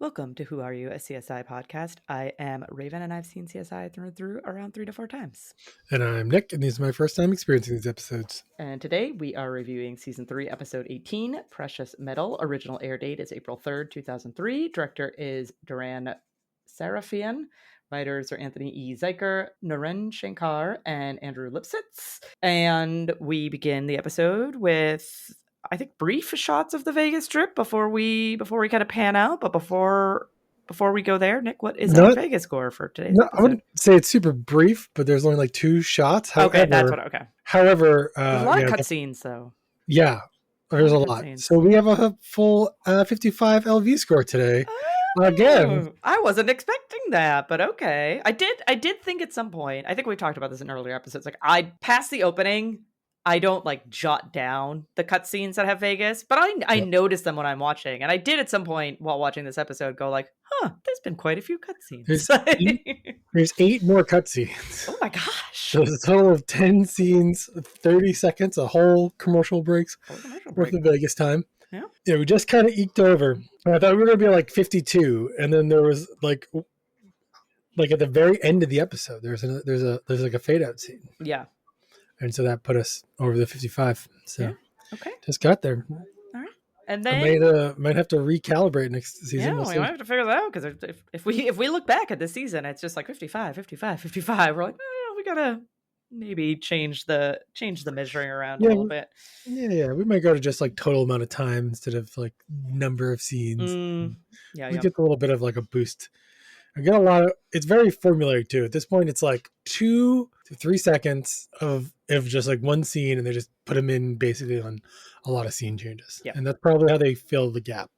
Welcome to Who Are You, a CSI podcast. I am Raven, and I've seen CSI through and through around 3 to 4 times. And I'm Nick, and this is my first time experiencing these episodes. And today we are reviewing Season 3, Episode 18, Precious Metal. Original air date is April 3rd, 2003. Director is Duran Sarafian. Writers are Anthony E. Zeiker, Naren Shankar, and Andrew Lipsitz. And we begin the episode with, I think, brief shots of the Vegas Strip before we kind of pan out. But before we go there, Nick, what is our Vegas score for today's episode? I wouldn't say it's super brief, but there's only like 2 shots. Okay, that's what. Okay. However, there's a lot of cutscenes, though. Yeah, there's a lot. So we have a full 55 LV score today. Again, I wasn't expecting that, but okay. I did think at some point, I think we talked about this in earlier episodes, like I past the opening, I don't like jot down the cutscenes that have Vegas, but I notice them when I'm watching. And I did at some point while watching this episode go like, there's been quite a few cutscenes. There's 8 more cutscenes. Oh my gosh. So it's a total of 10 scenes, 30 seconds, a whole commercial breaks worth of Vegas time. Yeah, we just kind of eked over. I thought we were going to be like 52, and then there was like at the very end of the episode, there's like a fade out scene. Yeah. And so that put us over the 55. So okay, just got there. All right, and then I might have to recalibrate next season. Yeah, we might have to figure that out because if we look back at this season, it's just like 55, 55, 55. We're like, we gotta maybe change the measuring around a little bit. Yeah, we might go to just like total amount of time instead of like number of scenes. We get a little bit of like a boost. I get a lot of, it's very formulaic too. At this point, it's like 2 to 3 seconds of just like one scene, and they just put them in basically on a lot of scene changes. Yeah. And that's probably how they fill the gap.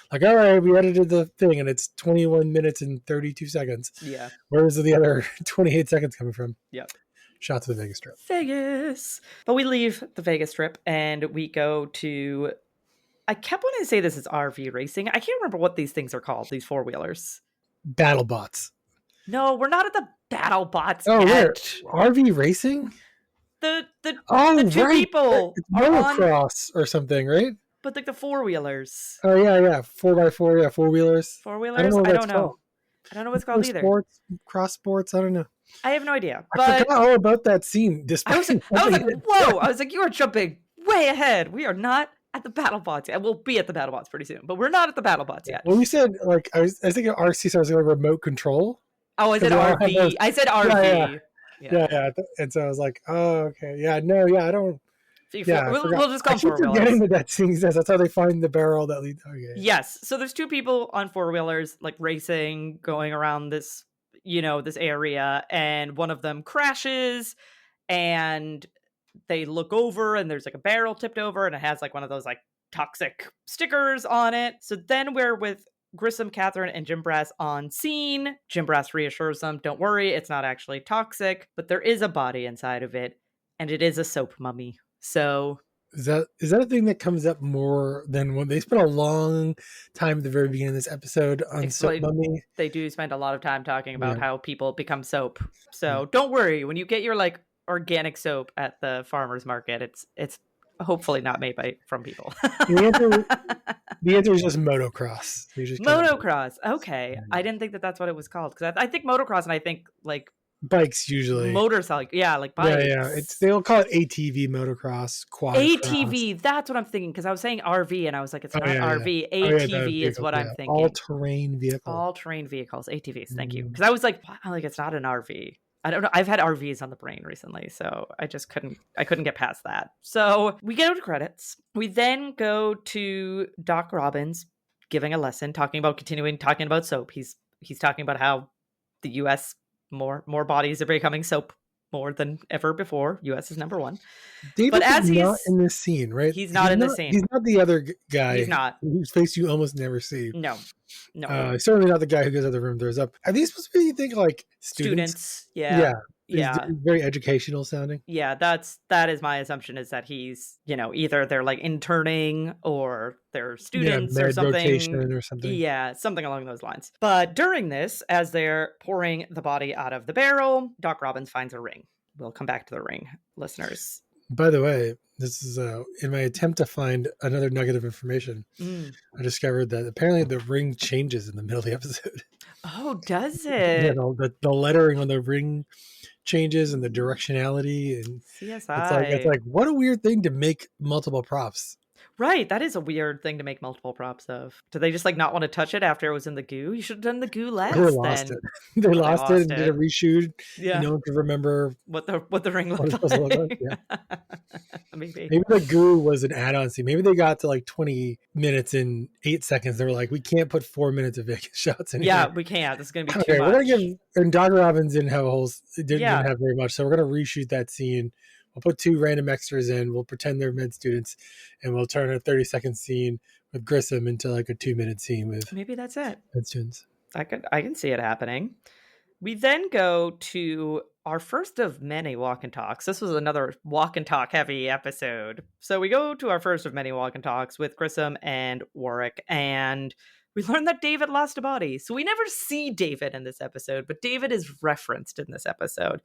Like, all right, we edited the thing, and it's 21 minutes and 32 seconds. Yeah. Where's the other 28 seconds coming from? Yeah. Shots of the Vegas Strip. Vegas. But we leave the Vegas Strip, and we go to, I kept wanting to say this is RV racing. I can't remember what these things are called, these four-wheelers. Battle bots. No, we're not at the battle bots yet. Where? RV racing? The two people it's motocross or something, right? But like the four-wheelers. Oh, yeah. 4x4, yeah, four-wheelers. Four-wheelers? I don't know. I don't know what it's called either. Sports, cross sports, I don't know. I have no idea. I forgot all about that scene. I was like, whoa. I was like, you are jumping way ahead. We are not at the battle bots yet. We'll be at the battle bots pretty soon, but we're not at the battle bots yet. Well, we said, like, I was thinking RC, so I was like remote control. Oh, I said RV. I said RV. Yeah. And so I was like, oh, okay. Yeah, no, yeah, I don't. We'll just call them four-wheelers. Getting to that scene, that's how they find the barrel that leads. Okay. Yes. So there's 2 people on four-wheelers, like racing, going around this, this area, and one of them crashes, and they look over, and there's like a barrel tipped over, and it has like one of those like toxic stickers on it. So then we're with Grissom, Catherine, and Jim Brass on scene. Jim Brass reassures them, don't worry, it's not actually toxic, but there is a body inside of it, and it is a soap mummy. So is that a thing that comes up more than when they spent a long time at the very beginning of this episode on soap mummy? They do spend a lot of time talking about how people become soap. So don't worry, when you get your like organic soap at the farmer's market, it's hopefully not made from people. The answer is just motocross. Motocross. Okay. I didn't think that's what it was called, because I think motocross, and I think like bikes usually. Motorcycle. Yeah, like bikes. Yeah. They'll call it ATV motocross, quad ATV. cross. That's what I'm thinking, because I was saying RV, and I was like, it's not RV. ATV is what I'm thinking. All-terrain vehicle. All-terrain vehicles. ATVs. Thank you. Because I was like, it's not an RV. I don't know. I've had RVs on the brain recently, so I just couldn't get past that. So we go to credits. We then go to Doc Robbins giving a lesson, talking about soap. He's talking about how the U.S. more bodies are becoming soap more than ever before. U.S. is number 1. David is not in this scene, right? He's not in the scene. He's not the other guy. He's not. Whose face you almost never see. No. Certainly not the guy who goes out of the room, throws up. Are these supposed to be, you think, like students? Yeah. Very educational sounding. Yeah, that is my assumption, is that he's, either they're like interning or they're students or something. Rotation or something. Yeah, something along those lines. But during this, as they're pouring the body out of the barrel, Doc Robbins finds a ring. We'll come back to the ring, listeners. By the way, this is in my attempt to find another nugget of information. I discovered that apparently the ring changes in the middle of the episode. Oh, does Yeah, it? the lettering on the ring changes and the directionality, and it's CSI. like what a weird thing to make multiple props. Right, that is a weird thing to make multiple props of. Do they just like not want to touch it after it was in the goo? You should have done the goo They last lost then. it. They Oh, they lost it lost and did a it. reshoot, and Yeah. no one could remember What the ring what looked it's supposed to look like. like. Yeah. Maybe. Maybe the goo was an add-on scene. Maybe they got to like 20 minutes in 8 seconds. They were like, we can't put 4 minutes of Vegas shots in Yeah, here. we can't. This is gonna be too Okay, we're much. gonna give, and Dr. Robbins didn't have a whole, didn't Yeah. have very much, so we're gonna reshoot that scene. We'll put 2 random extras in. We'll pretend they're med students, and we'll turn a 30-second scene with Grissom into like a 2-minute scene with Maybe that's it. med students. I can see it happening. We then go to our first of many walk and talks. This was another walk and talk heavy episode. So we go to our first of many walk and talks with Grissom and Warwick, and we learn that David lost a body. So we never see David in this episode, but David is referenced in this episode.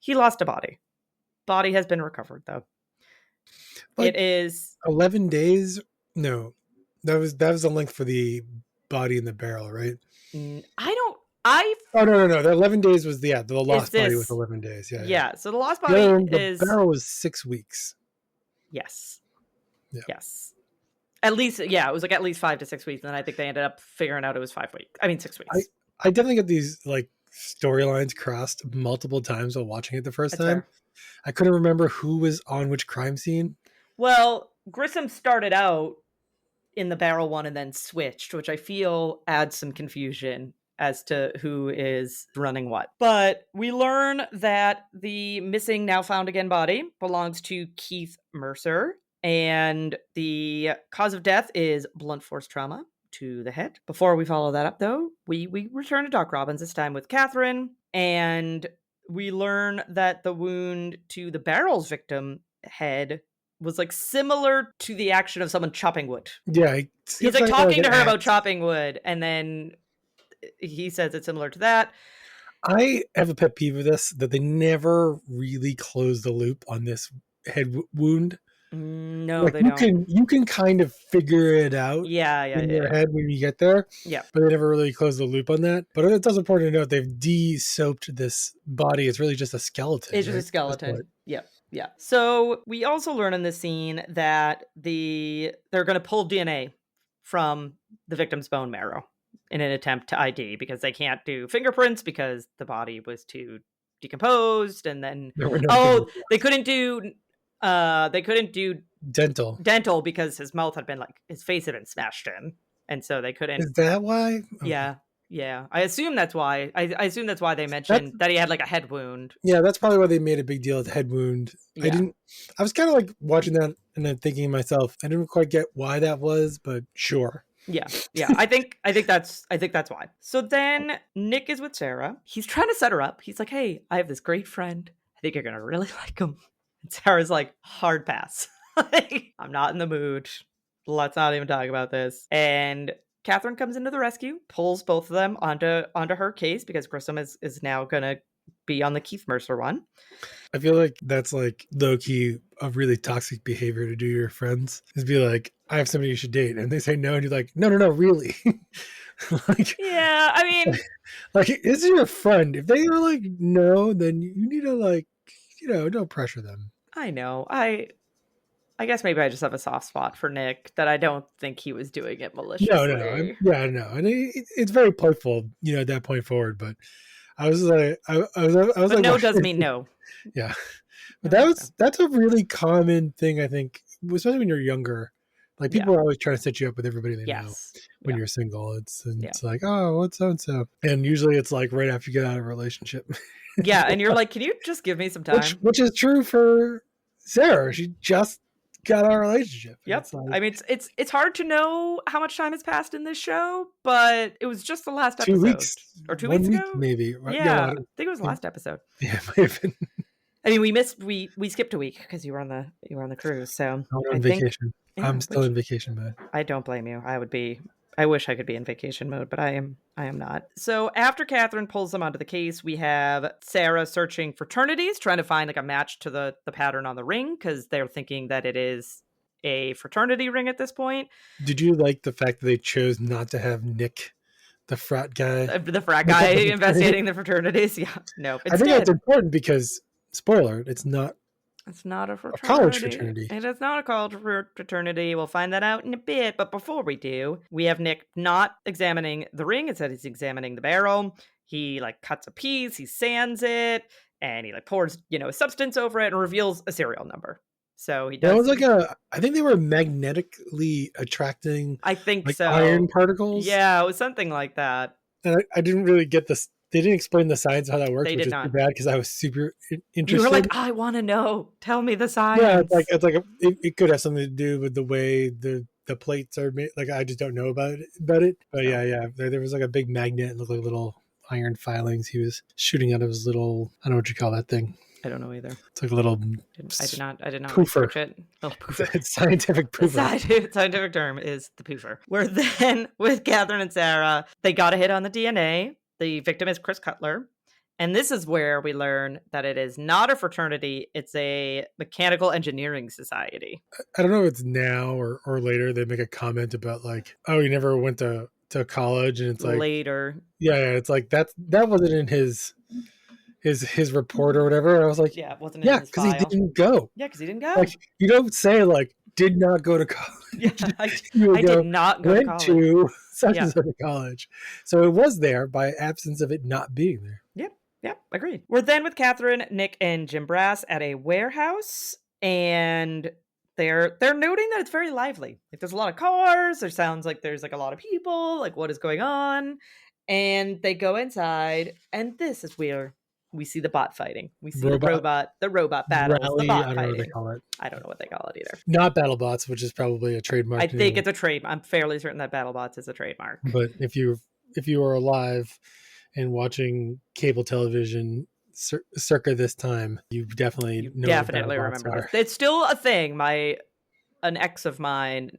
He lost a body. Body has been recovered, though. Like it is 11 days. No, that was the length for the body in the barrel, right? Oh no! The 11 days was the lost body was 11 days. Yeah. So the lost body is the barrel was 6 weeks. Yes. Yeah. Yes. At least, it was like at least 5 to 6 weeks, and then I think they ended up figuring out it was 5 weeks. I mean, 6 weeks. I definitely get these like storylines crossed multiple times while watching it the first time. Fair. I couldn't remember who was on which crime scene. Well, Grissom started out in the barrel one and then switched, which I feel adds some confusion as to who is running what. But we learn that the missing now found again body belongs to Keith Mercer, and the cause of death is blunt force trauma to the head. Before we follow that up, though, we return to Doc Robbins, this time with Catherine, and we learn that the wound to the barrel's victim head was like similar to the action of someone chopping wood. Yeah. He's like talking to her about chopping wood, and then he says it's similar to that. I have a pet peeve of this, that they never really close the loop on this head wound. No, like they don't. You can kind of figure it out in your head when you get there. Yeah. But they never really close the loop on that. But it's also important to note they've de-soaped this body. It's really just a skeleton. It's just a skeleton. Yep. Yeah. So we also learn in this scene that they're going to pull DNA from the victim's bone marrow in an attempt to ID, because they can't do fingerprints because the body was too decomposed, and then they couldn't do dental because his mouth had been his face had been smashed in, and so they couldn't. Is that why? Okay. Yeah. I assume that's why. I assume that's why they mentioned that he had like a head wound. Yeah, that's probably why they made a big deal of the head wound. Yeah. I was kind of like watching that and then thinking to myself, I didn't quite get why that was, but sure. Yeah. I think that's why. So then Nick is with Sarah. He's trying to set her up. He's like, "Hey, I have this great friend. I think you're gonna really like him." And Sarah's like, "Hard pass. I'm not in the mood. Let's not even talk about this." And Catherine comes into the rescue, pulls both of them onto her case, because Grissom is now gonna be on the Keith Mercer one. I feel like that's like low key a really toxic behavior to do to your friends, is be like, I have somebody you should date, and they say no, and you're like, no, really. Yeah, I mean, like, this is your friend. If they are like no, then you need to don't pressure them. I know. I guess maybe I just have a soft spot for Nick, that I don't think he was doing it maliciously. No. And it's very playful, at that point forward. But I was like, I was but like, no does mean no. Yeah, but that's a really common thing, I think, especially when you're younger. Like, people are always trying to set you up with everybody they know when you're single. It's like, oh, what's so and so, and usually it's like right after you get out of a relationship. Yeah, and you're like, can you just give me some time? Which is true for Sarah. She just got our relationship. Yep. I mean, it's hard to know how much time has passed in this show, but it was just the last episode. 2 weeks or 2 weeks ago, maybe. Yeah, I think it was the last episode. Yeah, it might have been. I mean, we skipped a week because you were on the cruise. So I'm on vacation. I'm still on vacation, but I don't blame you. I would be I wish I could be in vacation mode, but I am not. So after Catherine pulls them onto the case, we have Sarah searching fraternities, trying to find like a match to the pattern on the ring, because they're thinking that it is a fraternity ring at this point. Did you like the fact that they chose not to have Nick, the frat guy, investigating the fraternities? Yeah, no. I think that's important because, spoiler, it's not a fraternity. A college fraternity. It is not a college fraternity. We'll find that out in a bit. But before we do, we have Nick not examining the ring. Instead, he's examining the barrel. He like cuts a piece, he sands it, and he like pours, a substance over it and reveals a serial number. So he does. That was like I think they were magnetically attracting. I think like so. Iron particles. Yeah, it was something like that. And I didn't really get this. They didn't explain the science of how that works, which is too bad because I was super interested. You were like, I want to know. Tell me the science. Yeah, it could have something to do with the way the plates are made. Like I just don't know about it. But yeah, there was like a big magnet and like little iron filings. He was shooting out of his little. I don't know what you call that thing. I don't know either. It's like a little. I did not poofer. research it. Little poofer. It's scientific poofer. The scientific term is the poofer. We're then with Catherine and Sarah. They got a hit on the DNA. The victim is Chris Cutler. And this is where we learn that it is not a fraternity. It's a mechanical engineering society. I don't know if it's now or later. They make a comment about like, oh, you never went to college. And it's like. Later. Yeah, it's like that wasn't in his report or whatever. I was like, yeah, it wasn't in his file. Because he didn't go. Yeah, because he didn't go. Like, you don't say like, did not go to college. Yeah, I did not go to college. Went to such and such a college. So it was there by absence of it not being there. Yep, agreed. We're then with Catherine, Nick, and Jim Brass at a warehouse, and they're noting that it's very lively. Like there's a lot of cars. There sounds like there's like a lot of people. Like what is going on? And they go inside, and this is where we see the bot fighting. We see the robot battles, rally, the bot I don't fighting. know what they call it. I don't know what they call it either. Not BattleBots, which is probably a trademark. I think it's a trademark. I'm fairly certain that BattleBots is a trademark. But if you are alive and watching cable television circa this time, you definitely remember. It's still a thing. An ex of mine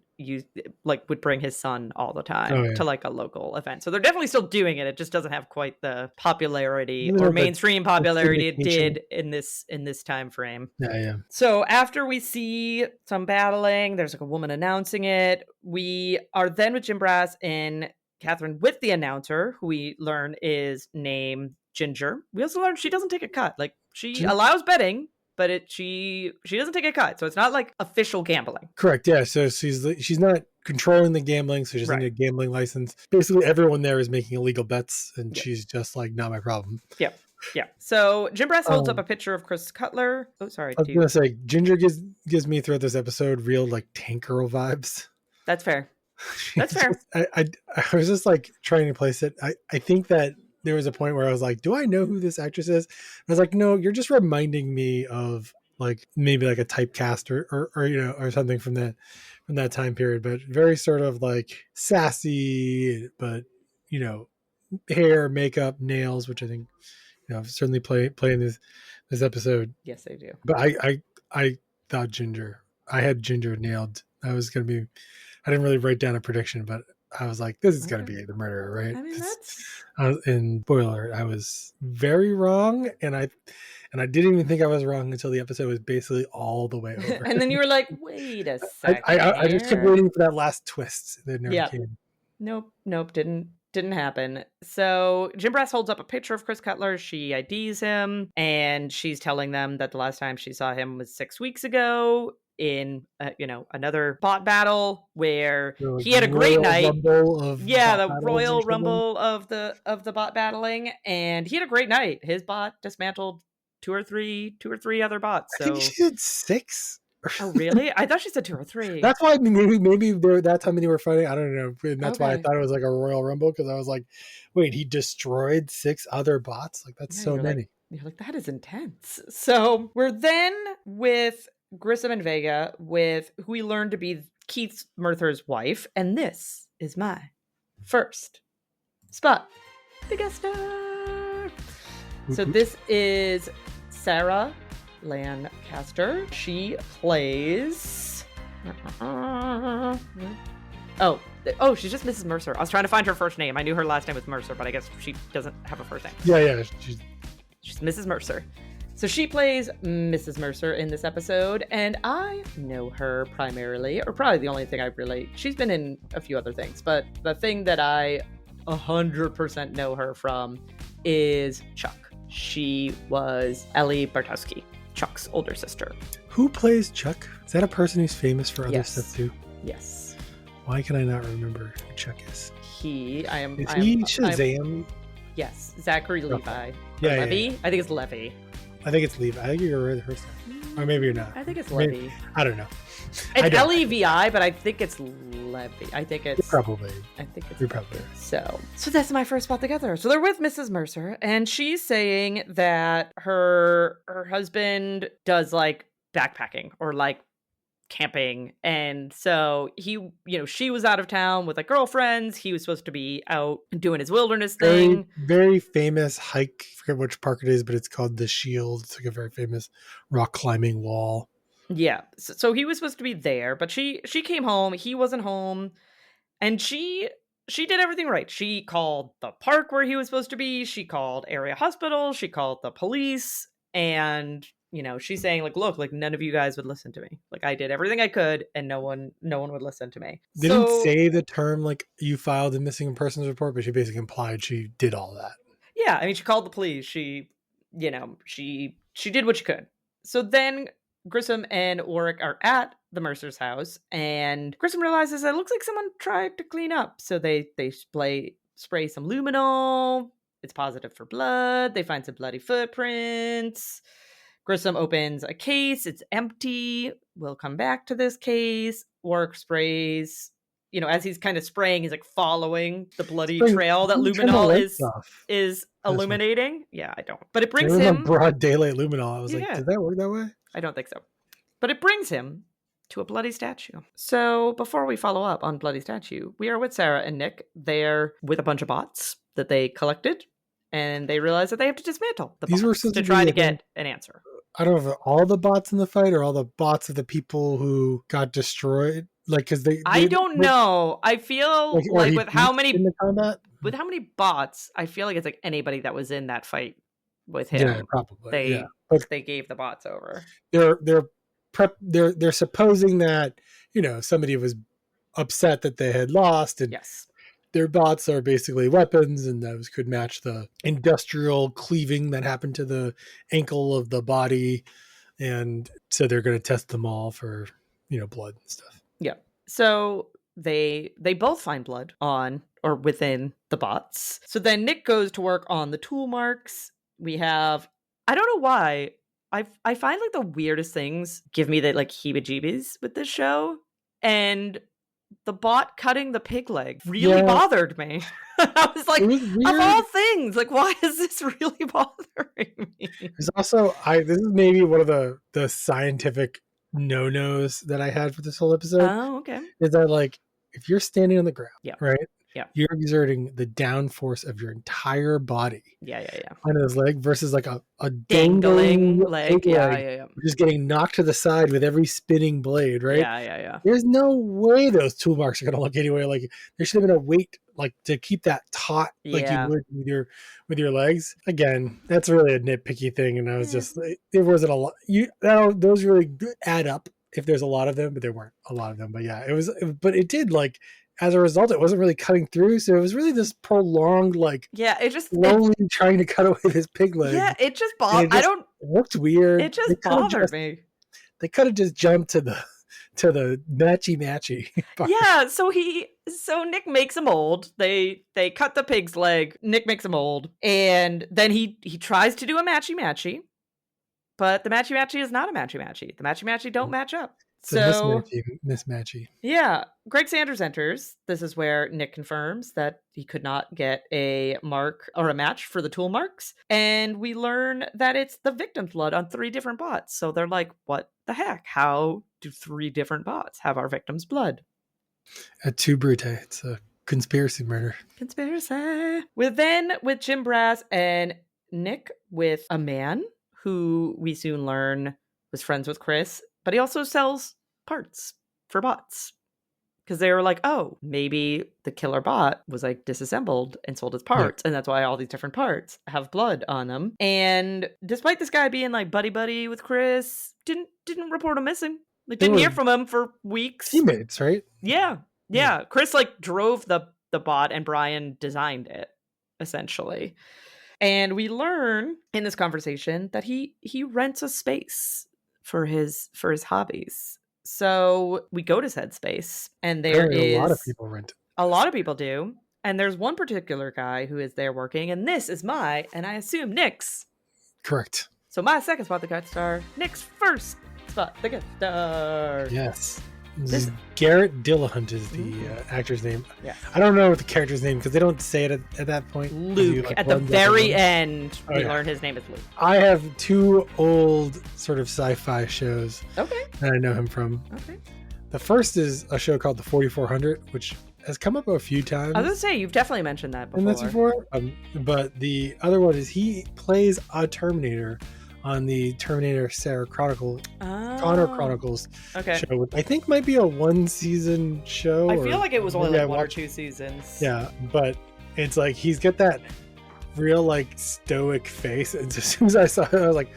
would bring his son all the time to like a local event. So they're definitely still doing it. It just doesn't have quite the popularity or mainstream popularity it did in this time frame. Yeah. So after we see some battling, there's like a woman announcing it. We are then with Jim Brass and Catherine with the announcer, who we learn is named Ginger. We also learn she doesn't take a cut. Like she allows betting, but she doesn't take a cut, so it's not like official gambling. Correct. Yeah. So she's not controlling the gambling, so she doesn't need a gambling license. Basically, everyone there is making illegal bets, and she's just like, not my problem. Yep. Yeah. So Jim Brass holds up a picture of Chris Cutler. Oh, sorry. I was gonna say Ginger gives me throughout this episode real like tank girl vibes. That's fair. That's fair. I was just like trying to place it. I think that there was a point where I was like, do I know who this actress is? And I was like, no, you're just reminding me of like maybe like a typecast or something from that time period, but very sort of like sassy, but hair, makeup, nails, which I think certainly play in this episode. Yes, they do. But I thought Ginger. I had Ginger nailed. I didn't really write down a prediction, but I was like, this is going to be the murderer, right? I mean, that's... in spoiler, I was very wrong, and I didn't even think I was wrong until the episode was basically all the way over. And then you were like, wait a second. I just kept waiting for that last twist that never came. Nope, didn't happen. So Jim Brass holds up a picture of Chris Cutler. She IDs him, and she's telling them that the last time she saw him was 6 weeks ago in another bot battle where he had a great night. The Royal Rumble of the bot battling, and he had a great night. His bot dismantled two or three other bots. So I think she did 6. Oh really? I thought she said 2 or 3. That's why maybe that's how many were fighting. I don't know. And that's why I thought it was like a Royal Rumble, because I was like, wait, he destroyed 6 other bots? Like that's so many. You're like, that is intense. So we're then with Grissom and Vega, with who we learned to be Keith Murther's wife, and this is my first spot. The guest star. So this is Sarah Lancaster. She plays... Oh, she's just Mrs. Mercer. I was trying to find her first name. I knew her last name was Mercer, but I guess she doesn't have a first name. Yeah. She's Mrs. Mercer. So she plays Mrs. Mercer in this episode, and I know her primarily, or probably the only thing I really... She's been in a few other things, but the thing that I 100% know her from is Chuck. She was Ellie Bartowski, Chuck's older sister. Who plays Chuck? Is that a person who's famous for other stuff too? Yes. Why can I not remember who Chuck is? Is he Shazam? Yes, Zachary Levi. Yeah, Levy? Yeah. I think it's Levy. I think it's Levi. I think you're right the first time. Or maybe you're not. I think it's Levy. I don't know. It's Levi, but I think it's Levy. I think it's... Probably. I think it's... You're probably. So that's my first spot together. So they're with Mrs. Mercer, and she's saying that her husband does, like, backpacking or, like, camping, and so he, she was out of town with like girlfriends. He was supposed to be out doing his wilderness thing. Very famous hike. I forget which park it is, but it's called the Shield. It's like a very famous rock climbing wall. Yeah, so he was supposed to be there, but she came home. He wasn't home, and she did everything right. She called the park where he was supposed to be. She called area hospital. She called the police, and she's saying, like, look, like, none of you guys would listen to me. Like, I did everything I could, and no one would listen to me. They didn't say the term, like, you filed a missing persons report, but she basically implied she did all that. Yeah, I mean, she called the police. She did what she could. So then Grissom and Warwick are at the Mercer's house, and Grissom realizes that it looks like someone tried to clean up. So they spray some luminol. It's positive for blood. They find some bloody footprints. Grissom opens a case. It's empty. We'll come back to this case. Warwick sprays. As he's kind of spraying, he's like following the bloody trail that luminol is illuminating. Yeah, I don't. But it brings him broad daylight luminol. I was like, did that work that way? I don't think so. But it brings him to a bloody statue. So before we follow up on bloody statue, we are with Sarah and Nick. They're with a bunch of bots that they collected, and they realize that they have to dismantle the bots to try to get an answer. I don't know if all the bots in the fight or all the bots of the people who got destroyed. Like, because I don't know. I feel like with how many bots, I feel like it's like anybody that was in that fight with him. Yeah, probably. They gave the bots over. They're supposing that somebody was upset that they had lost, and their bots are basically weapons, and those could match the industrial cleaving that happened to the ankle of the body, and so they're going to test them all for blood and stuff. Yeah. So they both find blood on or within the bots. So then Nick goes to work on the tool marks. We have, I don't know why, I find like the weirdest things give me the like heebie-jeebies with this show, and the bot cutting the pig leg really bothered me. I was like, of all things, like, why is this really bothering me? There's also, this is maybe one of the scientific no-nos that I had for this whole episode. Oh, okay. Is that, like, if you're standing on the ground, right? Yeah. You're exerting the downforce of your entire body. Yeah. On his leg versus like a dangling leg. Yeah. Just getting knocked to the side with every spinning blade, right? Yeah. There's no way those tool marks are gonna look anyway. Like, there should have been a weight, like, to keep that taut, like you would with your legs. Again, that's really a nitpicky thing, and I was just, there wasn't a lot. Those really add up if there's a lot of them, but there weren't a lot of them. But yeah, but it did, like, as a result, it wasn't really cutting through, so it was really this prolonged, like, it just slowly trying to cut away his pig leg. Yeah, it just bothered. It looked weird. It just bothered me. They could have just jumped to the matchy part. Yeah, so Nick makes a mold. They cut the pig's leg. Nick makes a mold, and then he tries to do a matchy, but the matchy is not a matchy. The matchy don't match up. So mismatchy. Yeah, Greg Sanders enters. This is where Nick confirms that he could not get a mark or a match for the tool marks, and we learn that it's the victim's blood on 3 different bots. So they're like, what the heck? How do 3 different bots have our victim's blood? At 2 Brute, it's a conspiracy murder. Conspiracy. With Jim Brass and Nick with a man who we soon learn was friends with Chris, but he also sells parts for bots. because they were like, oh, maybe the killer bot was like disassembled and sold as parts, and that's why all these different parts have blood on them. And despite this guy being like buddy with Chris, didn't report him missing. Like, didn't hear from him for weeks. Teammates, right? Yeah. Chris like drove the bot, and Brian designed it, essentially. And we learn in this conversation that he rents a space for his hobbies. So we go to said space, and there is a lot of people rent it. A lot of people do. And there's one particular guy who is there working, and this is and I assume Nick's. Correct. So my second spot the guest star, Nick's first spot the guest star. Yes. Garrett Dillahunt is the actor's name. Yeah. I don't know what the character's name, because they don't say it at that point. Luke. At the very end, we learn his name is Luke. I have 2 old sort of sci-fi shows that I know him from. Okay. The first is a show called The 4400, which has come up a few times. I was going to say, you've definitely mentioned that before. And that's before. But the other one is he plays a Terminator on the Terminator Sarah Connor Chronicles show. I think might be a 1-season show. I feel like it was only like 1 or 2 seasons. Yeah, but it's like he's got that real like stoic face, and as soon as I saw it, I was like,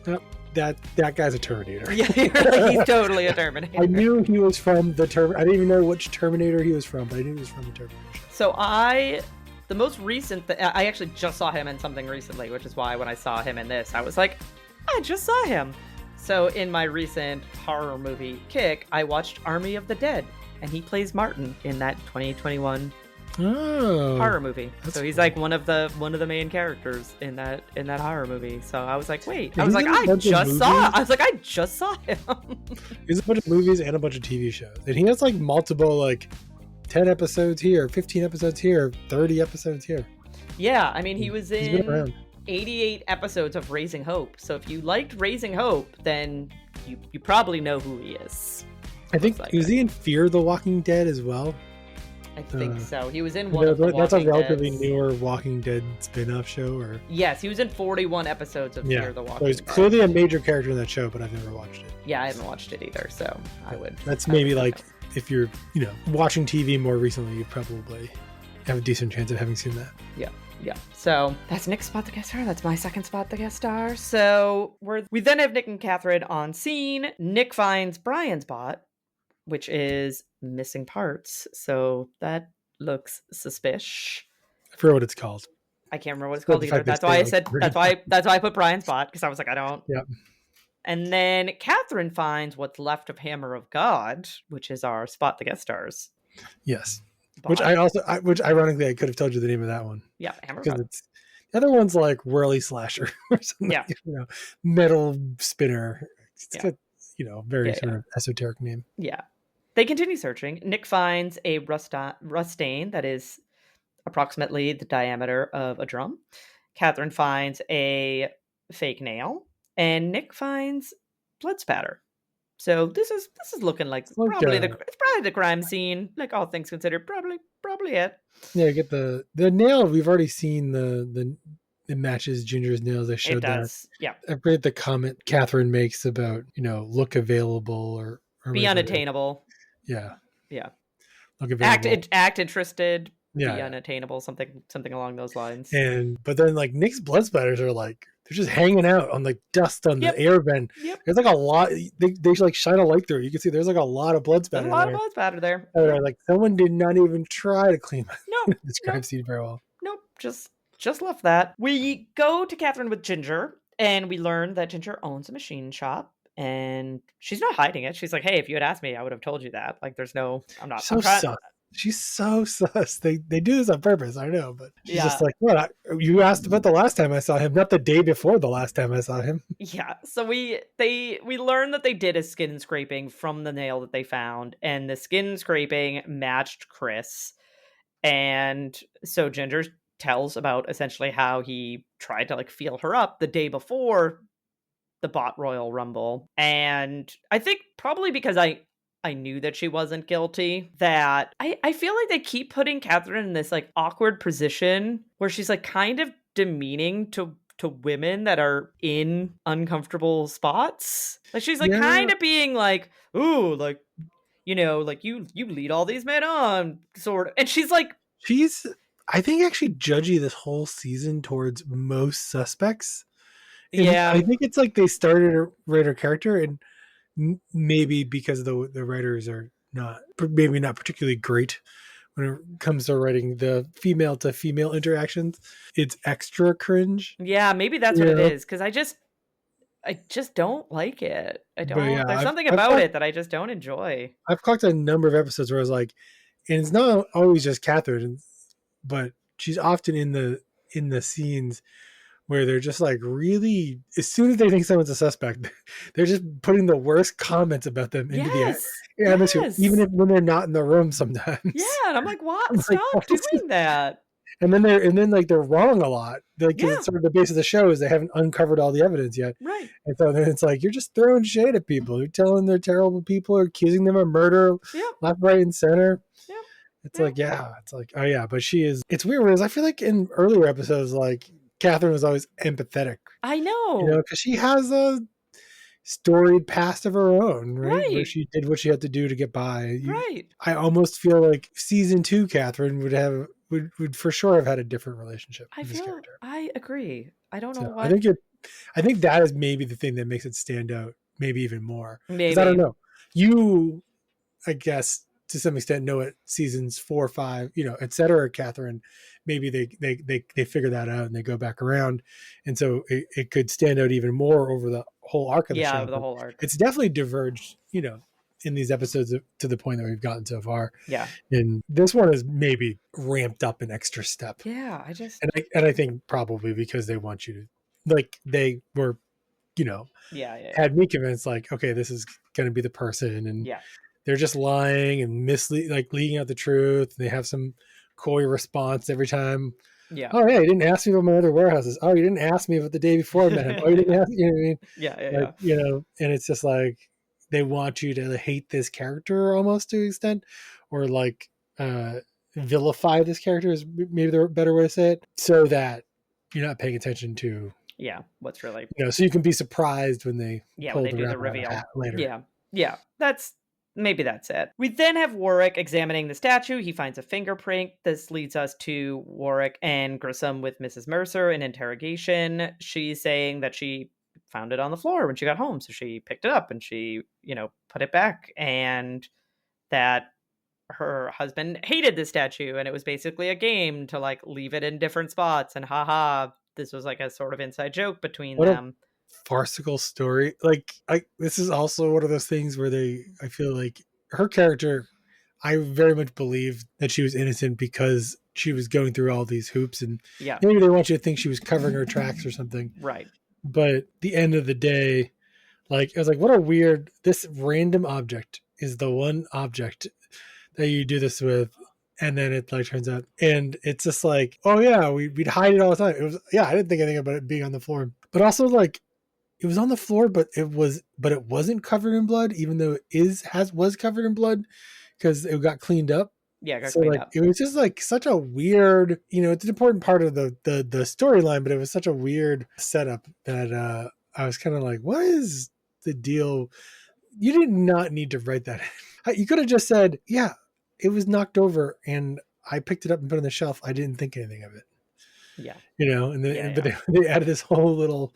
oh, that guy's a Terminator. Yeah, you're like, he's totally a Terminator. I knew he was from the Terminator. I didn't even know which Terminator he was from, but I knew he was from the Terminator show. So the most recent, I actually just saw him in something recently, which is why when I saw him in this, I was like, I just saw him. So in my recent horror movie kick, I watched Army of the Dead, and he plays Martin in that 2021 horror movie. So he's like one of the main characters in that horror movie. So I was like, wait, I just saw him. He's a bunch of movies and a bunch of TV shows, and he has like multiple like 10 episodes here, 15 episodes here, 30 episodes here. Yeah, I mean, he was in 88 episodes of Raising Hope. So if you liked Raising Hope, then you probably know who he is. I think, was he in Fear the Walking Dead as well? I think so. He was in one of the That's a relatively newer Walking Dead spin-off show, or? Yes, he was in 41 episodes of Fear the Walking Dead. So he's clearly a major character in that show, but I've never watched it. Yeah, I haven't watched it either, so I would. That's maybe like, if you're, watching TV more recently, you probably have a decent chance of having seen that. Yeah. So that's Nick's spot the guest star. That's my second spot the guest star. So we then have Nick and Catherine on scene. Nick finds Brian's bot, which is missing parts. So that looks suspicious. I forget what it's called. I can't remember what it's called either. That's why I said. That's why I put Brian's bot, because I was like, I don't. Yeah. And then Catherine finds what's left of Hammer of God, which is our spot the guest stars. Yes. Which ironically I could have told you the name of that one. Yeah, Hammer. Because the other one's like Whirly Slasher or something. Yeah. Metal Spinner. It's got, very sort of esoteric name. Yeah. They continue searching. Nick finds a rust stain that is approximately the diameter of a drum. Catherine finds a fake nail, and Nick finds blood spatter. So this is looking like it's probably the crime scene. Like, all things considered, probably it. Yeah, you get the nail. We've already seen it matches Ginger's nails. They showed that. Yeah. I read the comment Catherine makes about look available or be unattainable. Yeah. Look available. Act interested. Yeah. Be unattainable. Something along those lines. But then like Nick's blood splatters are like, they're just hanging out on like dust on the air vent. Yep. There's like a lot. They like shine a light through. You can see there's like a lot of blood spatter. There's a lot of blood spatter there. Like someone did not even try to clean this crime scene very well. Nope. Just left that. We go to Catherine with Ginger, and we learn that Ginger owns a machine shop, and she's not hiding it. She's like, hey, if you had asked me, I would have told you that. Like, there's no, I'm not. She's so sus. They do this on purpose, I know, but she's just like, what? You asked about the last time I saw him, not the day before the last time I saw him. Yeah. So we learned that they did a skin scraping from the nail that they found, and the skin scraping matched Chris. And so Ginger tells about essentially how he tried to like feel her up the day before the bot Royal Rumble. And I think probably because I knew that she wasn't guilty, that I feel like they keep putting Catherine in this like awkward position where she's like kind of demeaning to women that are in uncomfortable spots. Like she's like kind of being like, ooh, like, you know, like you lead all these men on, sort of. And she's like, she's, I think, actually judgy this whole season towards most suspects. And I yeah, think it's like they started to write her character, and maybe because the writers are not, maybe not particularly great when it comes to writing the female to female interactions, it's extra cringe. yeah, maybe that's what You it know? is. Because I just don't like it. I But yeah, don't. There's something I've about clocked, it that I just don't enjoy. I've clocked a number of episodes where I was like, and it's not always just Catherine, but she's often in the scenes where they're just like really, as soon as they think someone's a suspect, they're just putting the worst comments about them into the Yes, atmosphere, even yes, if when they're not in the room yeah. sometimes. And I'm like, what? I'm like, Stop what is this? doing that. And then like they're wrong a lot, like because Yeah, it's sort of the base of the show is they haven't uncovered all the evidence yet, right. and so then it's like you're just throwing shade at people. You're telling they're terrible people, or accusing them of murder, Yep, left, right, and center. yep, It's yep. like, yeah, it's like, oh yeah, but she is. It's weird because I feel like in earlier episodes, like Catherine was always empathetic, I you know, know. because she has a storied past of her own, right? Where Right, she did what she had to do to get by. right. I almost feel like season two Catherine would for sure have had a different relationship with this character. I agree. I don't know So what. I think that is maybe the thing that makes it stand out, maybe even more. Because I don't Maybe. know, you, I guess, to some extent know it seasons 4, 5, you know, et cetera, Catherine, maybe they figure that out and they go back around. And so it could stand out even more over the whole arc of the Yeah, show. the But whole arc. it's definitely diverged, you know, in these episodes to the point that we've gotten so far. Yeah. And this one is maybe ramped up an extra step. Yeah, I just. And I think probably because they want you to, like, they were, you know, Yeah, yeah, yeah. had me convinced like, okay, this is going to be the person, and Yeah. they're just lying and like leaking out the truth. They have some coy response every time. Yeah. Oh yeah, you didn't ask me about my other warehouses. Oh, you didn't ask me about the day before I met him. Oh, you didn't ask, you know what I mean? Yeah, yeah, Like, yeah. you know, and it's just like they want you to hate this character almost to an extent, or like vilify this character is maybe the better way to say it, so that you're not paying attention to, Yeah. What's really. you know, so you can be surprised when they Yeah, when pull they the do the rabbit out of the reveal. hat later. Yeah. Yeah. Maybe that's it. We then have Warwick examining the statue. He finds a fingerprint. This leads us to Warwick and Grissom with Mrs. Mercer in interrogation. She's saying that she found it on the floor when she got home. So she picked it up and she, put it back. And that her husband hated the statue. And it was basically a game to like leave it in different spots. And haha, this was like a sort of inside joke between What a them. farcical story. Like, this is also one of those things where I feel like her character, I very much believe that she was innocent because she was going through all these hoops, and Yeah. maybe they want you to think she was covering her tracks or something. Right. But the end of the day, like, I was like, what a weird, this random object is the one object that you do this with. And then it like turns out, and it's just like, oh yeah, we'd hide it all the time. It was, yeah, I didn't think anything about it being on the floor, but also like it was on the floor, but it wasn't covered in blood, even though it was covered in blood because it got cleaned up. Yeah, it got So cleaned like up. it was just like such a weird, you know, it's an important part of the storyline, but it was such a weird setup that I was kind of like, what is the deal? You did not need to write that in. You could have just said, yeah, it was knocked over and I picked it up and put it on the shelf. I didn't think anything of it. Yeah. You know, and Yeah, then but they added this whole little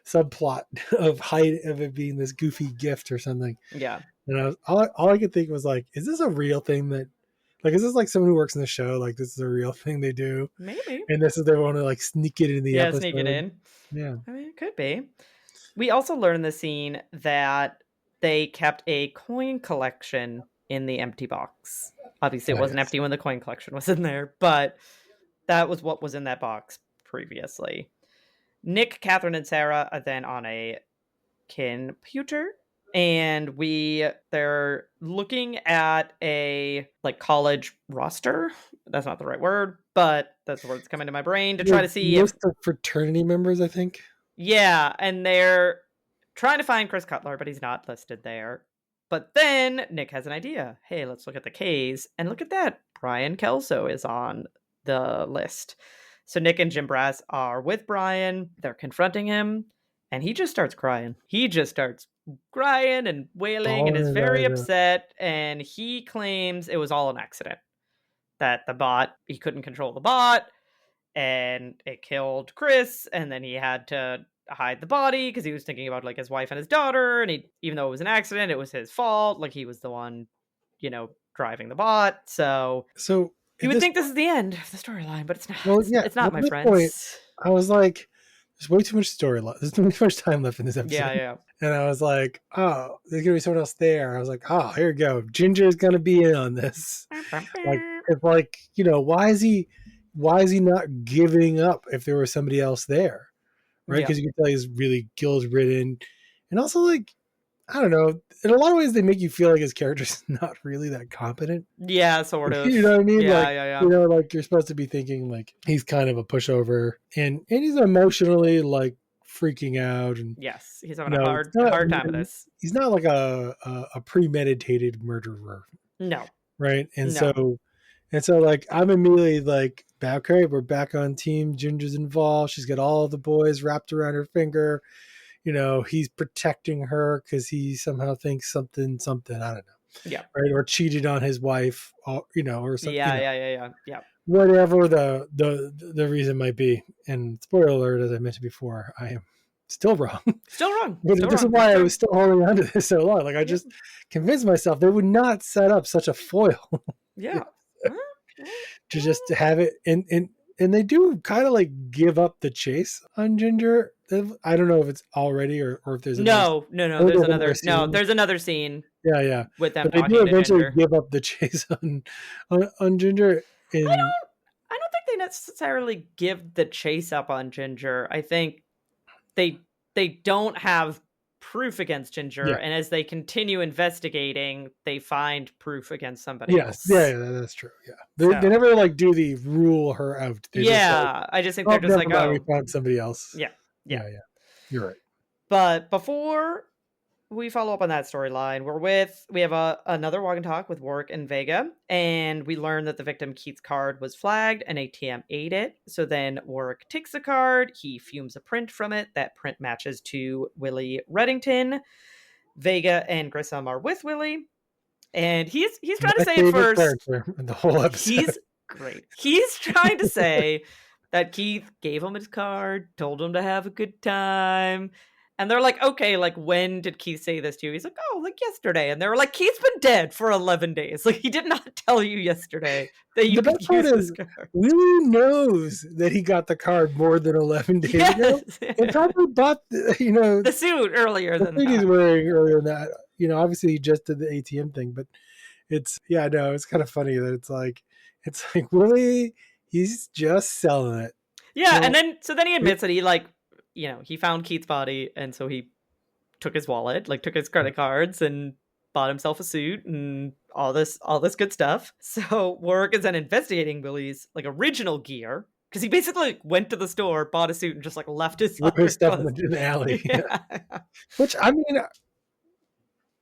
subplot of height of it being this goofy gift or something. Yeah. And all I could think was like, is this a real thing that, like, is this like someone who works in the show? Like, this is a real thing they do, Maybe. and this is they want to like sneak it in the Yeah, sneak it episode. in. Yeah. I mean, it could be. We also learn in the scene that they kept a coin collection in the empty box. Obviously, it wasn't Yes. empty when the coin collection was in there, but that was what was in that box previously. Nick, Catherine, and Sarah are then on a computer, and they're looking at a like college roster. That's not the right word, but that's the word that's coming to my brain to try to see if List of fraternity members, I think. yeah, and they're trying to find Chris Cutler, but he's not listed there. But then Nick has an idea. Hey, let's look at the K's, and look at that. Brian Kelso is on the list. So Nick and Jim Brass are with Brian. They're confronting him, and he just starts crying. He just starts crying and wailing and is very upset, and he claims it was all an accident. That the bot, he couldn't control the bot, and it killed Chris, and then he had to hide the body because he was thinking about like his wife and his daughter, and even though it was an accident, it was his fault. Like he was the one, driving the bot. So you would think this is the end of the storyline, but it's not. Well, yeah, it's not, my friends. Point, I was like, there's way too much storyline. There's too much time left in this episode. Yeah. And I was like, oh, there's gonna be someone else there. I was like, oh, here we go. Ginger's gonna be in on this. Like, it's like, why is he not giving up if there was somebody else there, right? Because you can tell he's really guilt ridden, and also like, I don't know. In a lot of ways, they make you feel like his character's not really that competent. Yeah, sort of. You know what I mean? Yeah. Like you're supposed to be thinking like he's kind of a pushover, and he's emotionally like freaking out, and yes, he's having a hard time with this. He's not like a premeditated murderer. No. Right, and so like I'm immediately like, okay, we're back on team. Ginger's involved. She's got all the boys wrapped around her finger. He's protecting her because he somehow thinks something. I don't know. Yeah. Right. Or cheated on his wife. Or something. Yeah. Whatever the reason might be. And spoiler alert, as I mentioned before, I am still wrong. Still wrong. But this is why I was still holding on to this so long. Like I just convinced myself they would not set up such a foil. Yeah. To just have it and they do kind of like give up the chase on Ginger. I don't know if it's already or if there's no. There's another scene. Yeah. With them, but they talking do to eventually Ginger. give up the chase on Ginger. I don't think they necessarily give the chase up on Ginger. I think they don't have proof against Ginger, and as they continue investigating, they find proof against somebody else. Yeah, that's true. Yeah, they never like do the rule her out. I just think they're just like, we found somebody else. Yeah. You're right. But before we follow up on that storyline, we have another walk and talk with Warwick and Vega, and we learn that the victim Keith's card was flagged and ATM ate it. So then Warwick takes the card, he fumes a print from it. That print matches to Willie Reddington. Vega and Grissom are with Willie, and he's trying to say at first in the whole episode. He's great. He's trying to say that Keith gave him his card, told him to have a good time. And they're like, okay, like, when did Keith say this to you? He's like, oh, like yesterday. And they were like, Keith's been dead for 11 days. Like, he did not tell you yesterday that you could use this card. Willie knows that he got the card more than 11 days ago. And probably bought, the suit earlier than that. He's wearing earlier than that. Obviously he just did the ATM thing, but it's kind of funny that it's like Willie, he's just selling it. Yeah, and then he admits that he he found Keith's body, and so he took his wallet, like took his credit cards and bought himself a suit and all this good stuff. So Warwick is then investigating Willie's like original gear, because he basically went to the store, bought a suit, and just like left his stuff in the alley. Yeah. Which, I mean,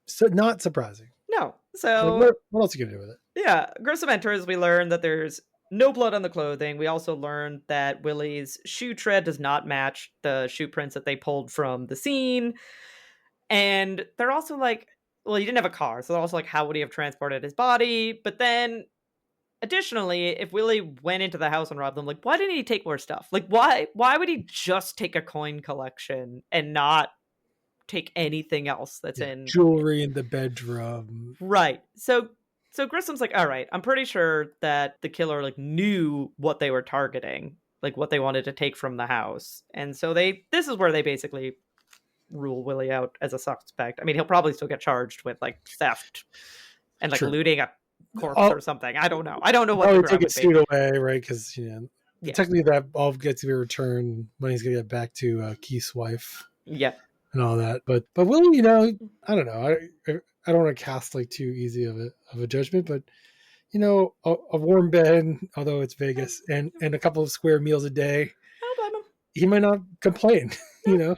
so not surprising. No. So what else are you gonna do with it? Yeah, Grissom enters. We learn that there's no blood on the clothing. We also learned that Willie's shoe tread does not match the shoe prints that they pulled from the scene. And they're also like, well, he didn't have a car. So they're also like, how would he have transported his body? But then additionally, if Willie went into the house and robbed them, like, why didn't he take more stuff? Like, why would he just take a coin collection and not take anything else that's in jewelry in the bedroom? Right. So Grissom's like, all right, I'm pretty sure that the killer like knew what they were targeting, like what they wanted to take from the house. And so this is where they basically rule Willie out as a suspect. I mean, he'll probably still get charged with like theft and like looting a corpse or something. I don't know. I don't know what the take his suit away, right? Because technically that all gets to be returned. Money's gonna get back to Keith's wife. Yeah. And all that, but Willie, I don't know. I don't want to cast like too easy of a judgment, but a warm bed, although it's Vegas, and a couple of square meals a day, I don't blame him. He might not complain. No.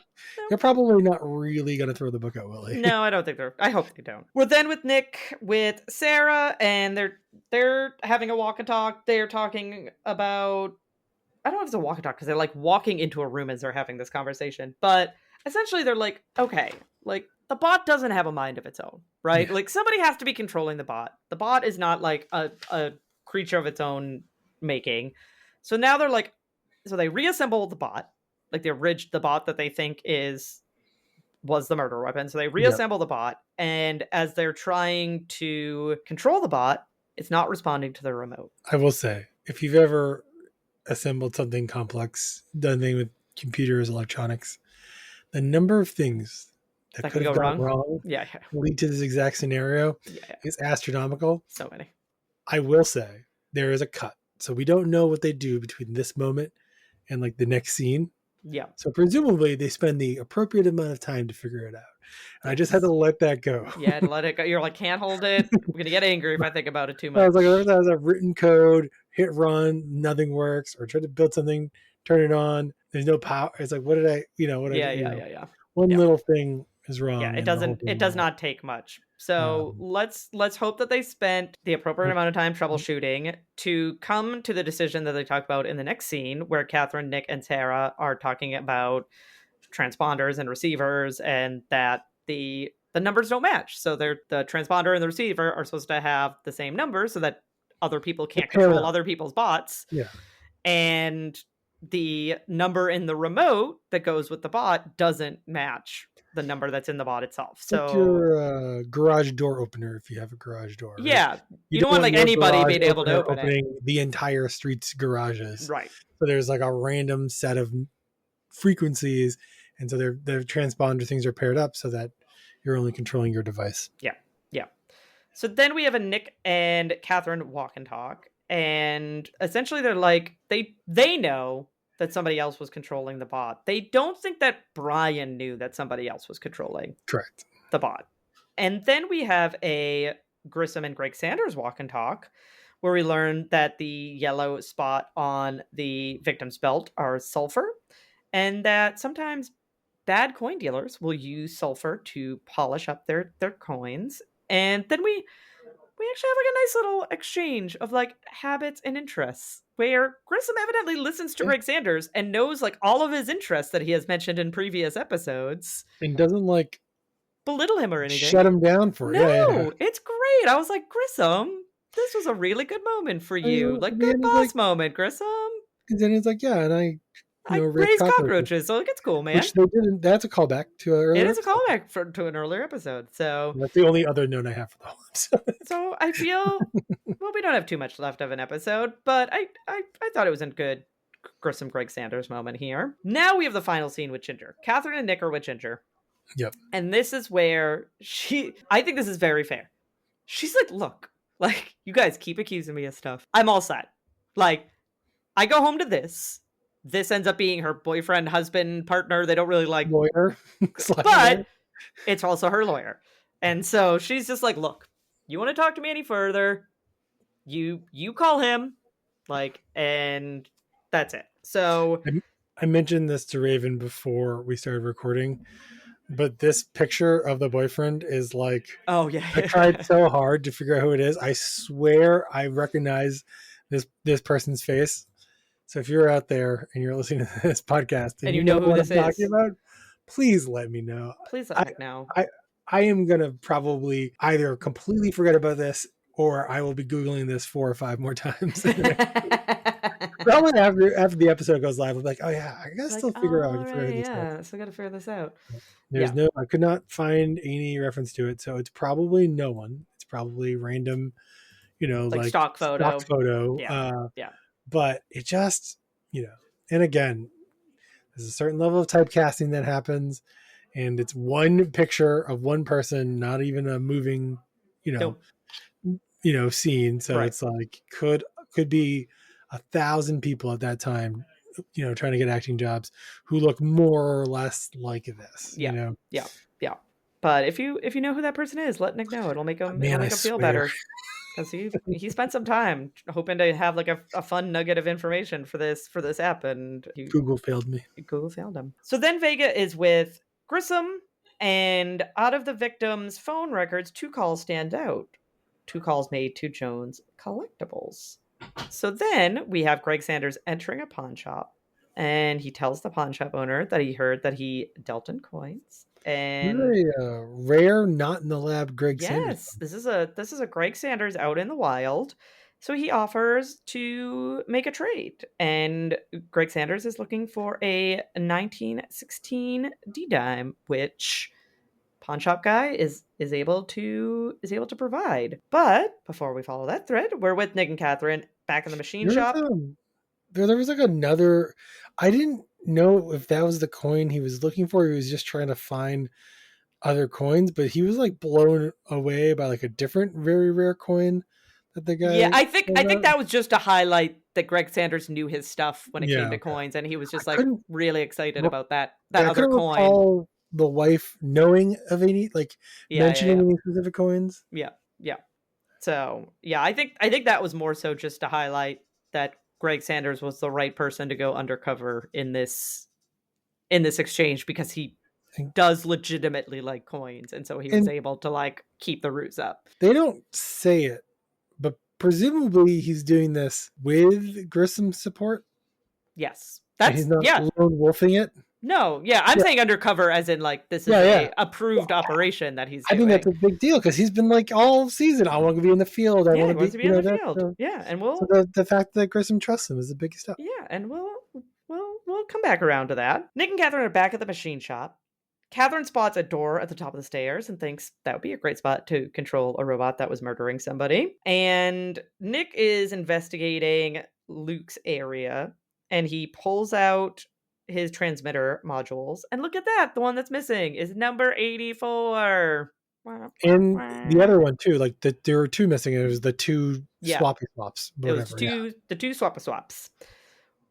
They're probably not really going to throw the book at Willie. No, I don't think I hope they don't. We're then with Nick with Sarah, and they're having a walk and talk. They're talking about, I don't know if it's a walk and talk because they're like walking into a room as they're having this conversation, but essentially they're like, okay, like the bot doesn't have a mind of its own, right? Like somebody has to be controlling the bot. The bot is not like a creature of its own making. So now they're like, so they reassemble the bot, like the bot that they think was the murder weapon. So they reassemble the bot, and as they're trying to control the bot, it's not responding to the remote. I will say, if you've ever assembled something complex, done anything with computers, electronics, the number of things that could have gone wrong lead to this exact scenario is astronomical. So many. I will say there is a cut. So we don't know what they do between this moment and like the next scene. Yeah. So presumably they spend the appropriate amount of time to figure it out. And I just had to let that go. Yeah, to let it go. You're like, can't hold it. I'm going to get angry if I think about it too much. I was like, that was a written code, hit run, nothing works, or try to build something, turn it on. There's no power. It's like, what did I, Yeah. One little thing is wrong. Yeah, it does not take much. So let's hope that they spent the appropriate amount of time troubleshooting to come to the decision that they talk about in the next scene, where Catherine, Nick, and Sarah are talking about transponders and receivers, and that the numbers don't match. So the transponder and the receiver are supposed to have the same number so that other people can't control other people's bots. Yeah. And the number in the remote that goes with the bot doesn't match the number that's in the bot itself. So like your garage door opener, if you have a garage door. Right? Yeah. You don't want like anybody being able to open it. The entire street's garages. Right. So there's like a random set of frequencies, and so their transponder things are paired up so that you're only controlling your device. Yeah. So then we have a Nick and Catherine walk and talk, and essentially they're like, they know that somebody else was controlling the bot. They don't think that Brian knew that somebody else was controlling the bot. And then we have a Grissom and Greg Sanders walk and talk, where we learn that the yellow spot on the victim's belt are sulfur, and that sometimes bad coin dealers will use sulfur to polish up their coins. And then we actually have like a nice little exchange of like habits and interests, where Grissom evidently listens to Greg Sanders and knows like all of his interests that he has mentioned in previous episodes, and doesn't like belittle him or anything. Shut him down for it. No, it's great. I was like, Grissom, this was a really good moment for you. Like, good boss moment, Grissom. And then it's like, and I raised cockroaches, so it's cool, man. Which they didn't. That's a callback to an earlier. It is a callback to an earlier episode. So that's the only other note I have for the whole episode. So I feel, well, we don't have too much left of an episode, but I thought it was a good Grissom Greg Sanders moment here. Now we have the final scene with Ginger. Catherine and Nick are with Ginger. Yep. And this is where I think this is very fair. She's like, look, like, you guys keep accusing me of stuff. I'm all set. Like, I go home to this. This ends up being her boyfriend, husband, partner. They don't really like lawyer, but it's also her lawyer. And so she's just like, look, you want to talk to me any further? You call him, like, and that's it. So I mentioned this to Raven before we started recording, but this picture of the boyfriend is like, oh yeah, I tried so hard to figure out who it is. I swear I recognize this person's face. So if you're out there and you're listening to this podcast and you know who what this I'm is talking about, please let me know. Please let me know. I am going to probably either completely forget about this, or I will be Googling this 4 or 5 more times. Probably after the episode goes live, I'm like, oh yeah, I gotta still figure out. So I gotta figure this out. I could not find any reference to it. So it's probably no one. It's probably random, like stock photo. Yeah. But it just, and again, there's a certain level of typecasting that happens, and it's one picture of one person, not even a moving, scene. So It's like could be 1,000 people at that time, trying to get acting jobs who look more or less like this. Yeah. But if you know who that person is, let Nick know. It'll make him feel better. Because he spent some time hoping to have like a fun nugget of information for this app, and Google failed me. Google failed him. So then Vega is with Grissom, and out of the victim's phone records, 2 calls stand out. 2 calls made to Jones Collectibles. So then we have Greg Sanders entering a pawn shop, and he tells the pawn shop owner that he heard that he dealt in coins. And very rare, not in the lab Greg Sanders. Yes, this is a Greg Sanders out in the wild. So he offers to make a trade, and Greg Sanders is looking for a 1916 D-dime, which pawn shop guy is able to provide. But before we follow that thread, we're with Nick and Catherine back in the machine shop. There was like another. I didn't know if that was the coin he was looking for. He was just trying to find other coins, but he was like blown away by like a different very rare coin that the guy. Yeah, I think that was just to highlight that Greg Sanders knew his stuff when it came to coins, and he was just like really excited about that other coin. Recall the wife knowing of any mentioning any specific coins. Yeah. So yeah, I think that was more so just to highlight that Greg Sanders was the right person to go undercover in this exchange, because he does legitimately like coins, and so he was able to like keep the ruse up. They don't say it, but presumably he's doing this with Grissom's support. Yes, he's not lone wolfing it. No, I'm saying undercover as in like this is a approved operation that he's doing. I think that's a big deal, because he's been like all season, I want to be in the field. I want to be in the field. So, and so the fact that Grissom trusts him is a big step. Yeah, and we'll come back around to that. Nick and Catherine are back at the machine shop. Catherine spots a door at the top of the stairs and thinks that would be a great spot to control a robot that was murdering somebody. And Nick is investigating Luke's area, and he pulls out his transmitter modules. And look at that. The one that's missing is number 84. And the other one too, like there were two missing. It was the two swappy swaps. Whatever, it was the two swappy swaps.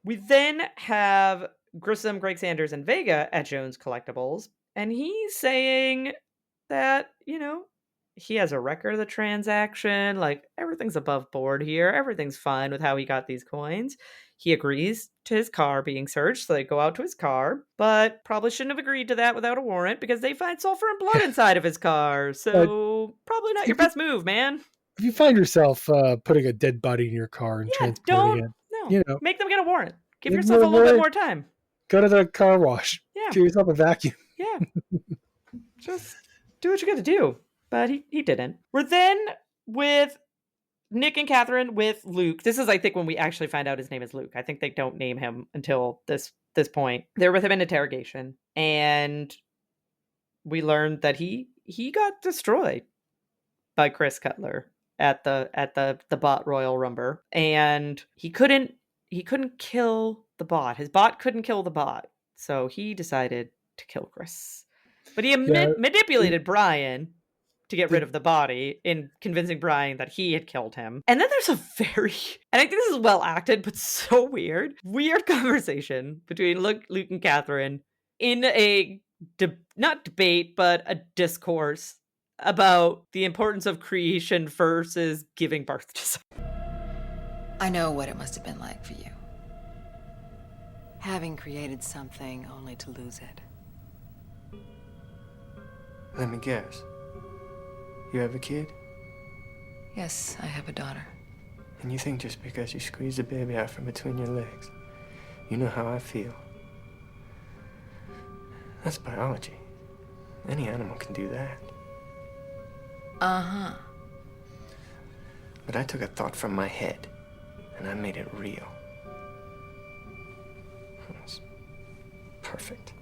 We then have Grissom, Greg Sanders, and Vega at Jones Collectibles, and he's saying that, he has a record of the transaction, like everything's above board here, everything's fine with how he got these coins. He agrees to his car being searched, so they go out to his car, but probably shouldn't have agreed to that without a warrant, because they find sulfur and blood inside of his car, so probably not your best move, man. If you find yourself putting a dead body in your car and transporting it, make them get a warrant. Give yourself a little bit more time. Go to the car wash. Yeah. Give yourself a vacuum. Yeah. Just do what you got to do. But he didn't. We're then with Nick and Catherine with Luke. This is, I think, when we actually find out his name is Luke. I think they don't name him until this point. They're with him in interrogation, and we learned that he got destroyed by Chris Cutler at the bot Royal Rumber, and he couldn't kill the bot. His bot couldn't kill the bot, so he decided to kill Chris. But he manipulated Brian to get rid of the body, in convincing Brian that he had killed him. And then there's and I think this is well acted, but so weird conversation between Luke and Catherine in a not debate, but a discourse about the importance of creation versus giving birth to something. I know what it must have been like for you. Having created something only to lose it. Let me guess. You have a kid? Yes, I have a daughter. And you think just because you squeeze the baby out from between your legs, you know how I feel. That's biology. Any animal can do that. Uh-huh. But I took a thought from my head, and I made it real. It's perfect.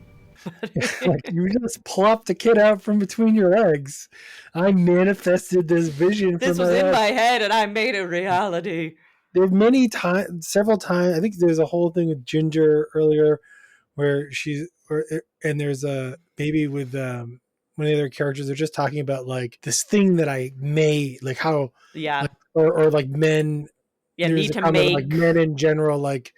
Like, you just plopped a kid out from between your legs. I manifested this vision. This was in my head, and I made it reality. There are several times. I think there's a whole thing with Ginger earlier, where and there's a maybe with one of the other characters. They're just talking about like this thing that I made, like how or like men. Yeah, need to make like men in general, like.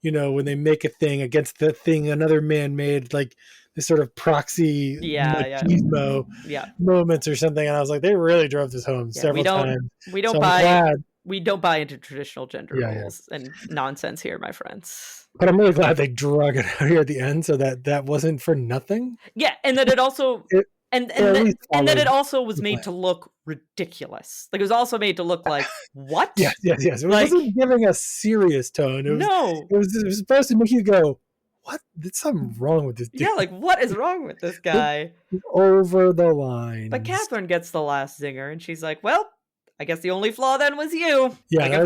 When they make a thing against the thing another man made, like this sort of proxy machismo moments or something. And I was like, they really drove this home several times. We don't buy into traditional gender roles and nonsense here, my friends. But I'm really glad they drug it out here at the end, so that wasn't for nothing. Yeah, and that it also that it also was made to look ridiculous. Like, it was also made to look like, what? Yes. It wasn't giving a serious tone. It was supposed to make you go, what? There's something wrong with this dude. Yeah, like, what is wrong with this guy? He's over the line. But Catherine gets the last zinger, and she's like, well, I guess the only flaw then was you. Yeah, like, if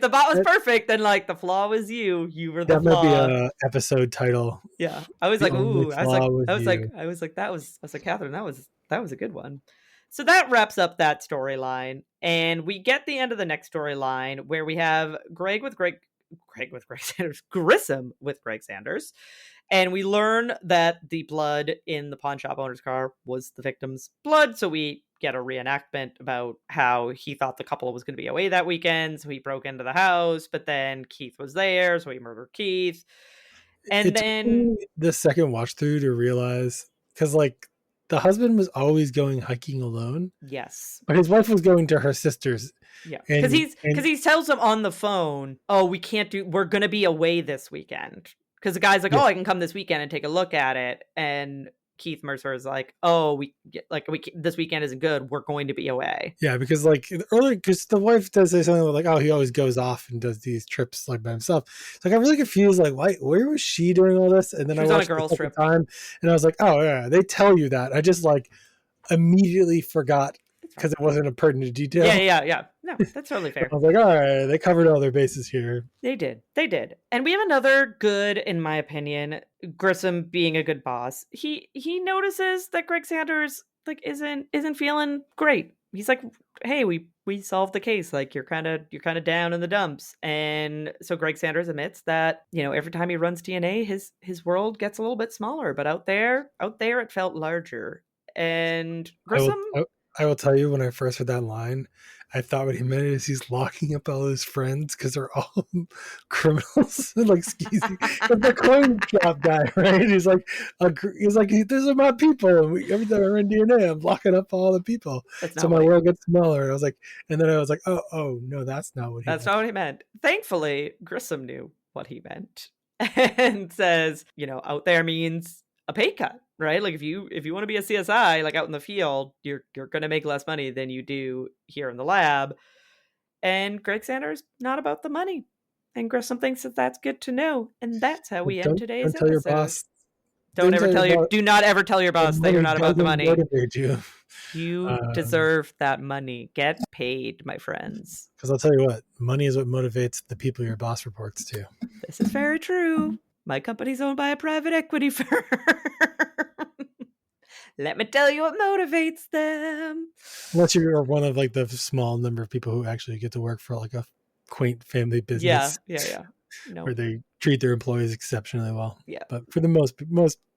the bot was perfect, then like the flaw was you. You were the flaw. That might be a episode title. Yeah, I was like, ooh, I was like, Catherine, that was a good one. So that wraps up that storyline, and we get the end of the next storyline where we have Grissom with Greg Sanders, and we learn that the blood in the pawn shop owner's car was the victim's blood. So we get a reenactment about how he thought the couple was going to be away that weekend, so he broke into the house, but then Keith was there, so he murdered Keith. And then the second watch through to realize, because like the husband was always going hiking alone. Yes. But his wife was going to her sister's. Yeah. Because he tells them on the phone, oh, we're going to be away this weekend. Because the guy's like, oh, I can come this weekend and take a look at it. And Keith Mercer is like, oh, this weekend isn't good. We're going to be away. Yeah, because like earlier, because the wife does say something like, oh, he always goes off and does these trips like by himself. It's like I'm really confused. Like, where was she doing all this? And then she I was watched on a girls' trip time, and I was like, oh yeah, they tell you that. I just like immediately forgot because it wasn't a pertinent detail. Yeah. No, that's totally fair. I was like, all right, they covered all their bases here. They did. And we have another good, in my opinion, Grissom being a good boss. He notices that Greg Sanders like isn't feeling great. He's like, hey, we solved the case. Like you're kind of down in the dumps. And so Greg Sanders admits that, every time he runs TNA, his world gets a little bit smaller, but out there it felt larger. And Grissom, I will tell you, when I first heard that line, I thought what he meant is he's locking up all his friends because they're all criminals, like skeezy. The coin shop guy, right? He's like, these are my people. And every time I run DNA, I'm locking up all the people, so my world gets smaller. I was like, and then I was like, oh no, that's not what he meant. That's not what he meant. Thankfully, Grissom knew what he meant and says, out there means a pay cut. Right? Like if you want to be a CSI, like out in the field, you're going to make less money than you do here in the lab. And Greg Sanders, not about the money. And Grissom thinks that that's good to know. And that's how we end today's episode. Your boss. Do not ever tell your boss that you're not about the money. You deserve that money. Get paid, my friends. Because I'll tell you what, money is what motivates the people your boss reports to. This is very true. My company's owned by a private equity firm. Let me tell you what motivates them. Unless you're one of like the small number of people who actually get to work for like a quaint family business. Yeah. No. Where they treat their employees exceptionally well. Yeah. But for the most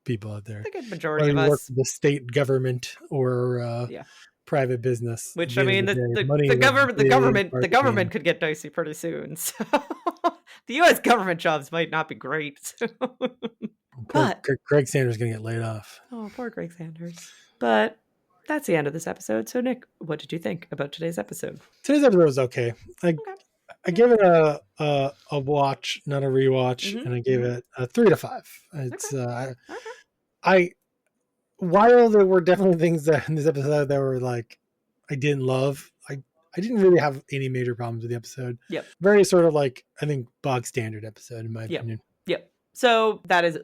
people out there, the good majority of us work for the state government or private business. Which I mean, the government could get dicey pretty soon. So the U.S. government jobs might not be great. But Greg Sanders is going to get laid off. Oh, poor Greg Sanders. But that's the end of this episode. So, Nick, what did you think about today's episode? Today's episode was okay. I gave it a watch, not a rewatch, and I gave it a 3 to 5. It's while there were definitely things that in this episode that were like I didn't love, I didn't really have any major problems with the episode. Yep. Very sort of like, I think, bog standard episode in my opinion. Yep. So that is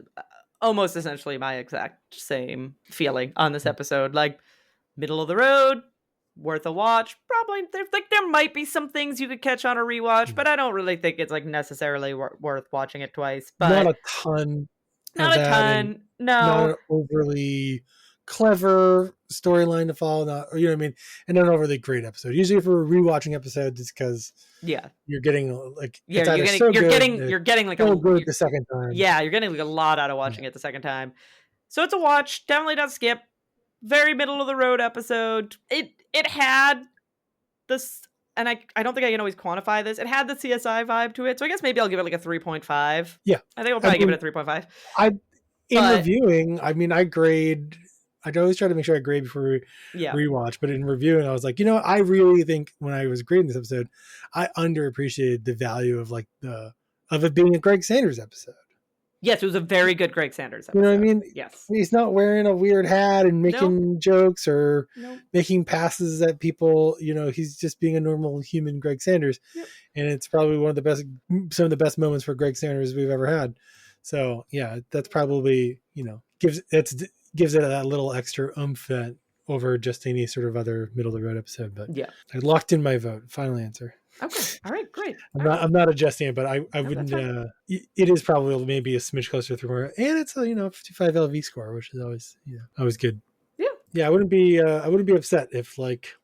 almost essentially my exact same feeling on this episode. Like middle of the road, worth a watch. Probably there might be some things you could catch on a rewatch, but I don't really think it's like necessarily worth watching it twice. But not a ton. Not a ton. No. Not an overly clever storyline to follow, or you know what I mean, and not overly great episode. Usually for rewatching episodes, it's because you're getting like you're getting like so good the second time. Yeah, you're getting like a lot out of watching it the second time. So it's a watch, definitely not skip. Very middle of the road episode. It had this, and I don't think I can always quantify this. It had the CSI vibe to it, so I guess maybe I'll give it like a 3.5. Yeah, I think I'll probably give it a 3.5. Reviewing, I mean, I always try to make sure I grade before rewatch, but in reviewing, I was like, I really think when I was grading this episode, I underappreciated the value of of it being a Greg Sanders episode. Yes, it was a very good Greg Sanders episode. You know what I mean? Yes. He's not wearing a weird hat and making jokes or making passes at people. He's just being a normal human Greg Sanders. Yep. And it's probably some of the best moments for Greg Sanders we've ever had. So yeah, that's probably, gives it that little extra oomph that over just any sort of other middle of the road episode. But Yeah. I locked in my vote. Final answer. Okay. All right. Great. I'm not adjusting it, but I No, wouldn't. It is probably maybe a smidge closer to 3 more, and it's a 55 LV score, which is always good. Yeah. I wouldn't be upset if like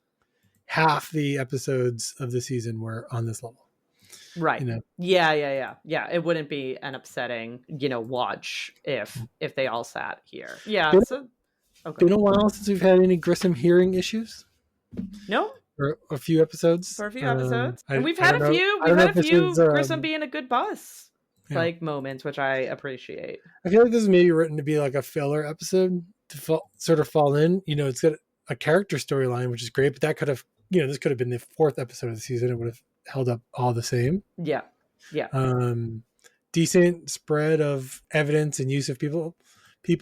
half the episodes of the season were on this level. Right. Yeah. It wouldn't be an upsetting, watch if they all sat here. Yeah. So okay. Been a while since we've had any Grissom hearing issues. No. For a few episodes. And we've had a few Grissom being a good boss moments, which I appreciate. I feel like this is maybe written to be like a filler episode to sort of fall in. It's got a character storyline, which is great, but that could have, this could have been the 4th episode of the season. It would have held up all the same. Yeah. Decent spread of evidence and use of people